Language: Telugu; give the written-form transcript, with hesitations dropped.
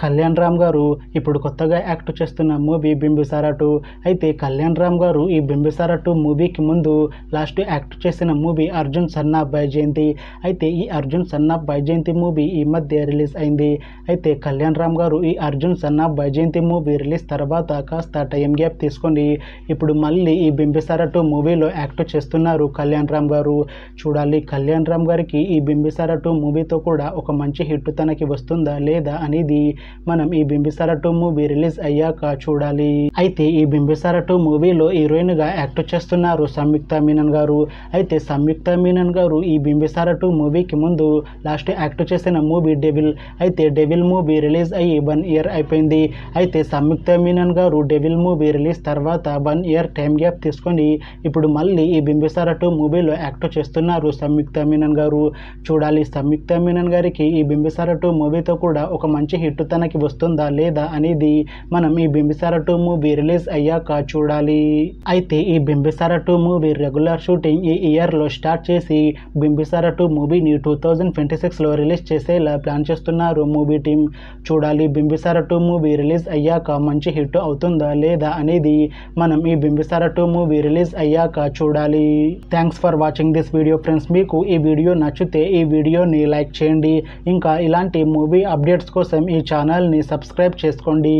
కళ్యాణ్ రామ్ గారు ఇప్పుడు కొత్తగా యాక్ట్ చేస్తున్న మూవీ బింబిసారా 2. అయితే కళ్యాణ్ రామ్ గారు ఈ బింబిసారా 2 మూవీకి ముందు లాస్ట్ యాక్ట్ చేసిన movie Arjun son of Vyjayanthi. అయితే ఈ Arjun son of Vyjayanthi movie ఈ మధ్య రిలీజ్ అయింది. అయితే కళ్యాణ్ రామ్ గారు ఈ Arjun son of Vyjayanthi movie release తర్వాత కాస్త టైం గ్యాప్ తీసుకొని ఇప్పుడు మళ్ళీ ఈ బింబిసారా 2 మూవీలో యాక్ట్ చేస్తున్నారు కళ్యాణ్ రామ్ గారు. చూడాలి కళ్యాణ్ రామ్ గారికి ఈ బింబిసారా 2 మూవీతో కూడా ఒక మంచి హిట్ తనకి వస్తుందా లేదా అనేది మనం ఈ బింబిసారా 2 మూవీ రిలీజ్ అయ్యాక చూడాలి. అయితే ఈ బింబిసారా 2 మూవీలో హీరోయిన్ గా యాక్ట్ చేస్తున్నారు సంయుక్త మీనన్ గారు. అయితే సంయుక్త మీనన్ గారు ఈ బింబిసారా 2 మూవీకి ముందు లాస్ట్ యాక్ట్ చేసిన మూవీ డెవిల్. అయితే డెవిల్ మూవీ రిలీజ్ అయ్యి 1 ఇయర్ అయిపోయింది. అయితే సంయుక్త మీనన్ గారు డెవిల్ మూవీ రిలీజ్ తర్వాత 1 ఇయర్ టైం గ్యాప్ తీసుకొని ఇప్పుడు మళ్ళీ ఈ బింబిసారా 2 మూవీలో యాక్ట్ చేస్తున్నారు సంయుక్త మీనన్ గారు. చూడాలి సంయుక్త మీనన్ గారికి ఈ బింబిసారా 2 మూవీతో కూడా ఒక మంచి హిట్ తనకి వస్తుందా లేదా అనేది మనం ఈ బింబిసారా 2 మూవీ రిలీజ్ అయ్యాక చూడాలి. అయితే ఈ బింబిసారా 2 మూవీ రెగ్యులర్ షూటింగ్ ఈ ఇయర్ లో స్టార్ట్ చేసి బింబిసారా 2 మూవీని 2026 లో రిలీజ్ చేసేలా ప్లాన్ చేస్తున్నారు మూవీ టీమ్. చూడాలి బింబిసారా 2 మూవీ రిలీజ్ అయ్యాక మంచి హిట్ అవుతుందా లేదా అనేది మనం ఈ బింబిసారా 2 మూవీ రిలీజ్ అయ్యాక చూడాలి. Thanks for watching this video friends. మీకు ఈ వీడియో నచ్చితే ఈ వీడియోని లైక్ చేయండి. ఇంకా ఇలాంటి మూవీ అప్డేట్స్ కోసం ఈ ఛానల్ని సబ్స్క్రైబ్ చేసుకోండి.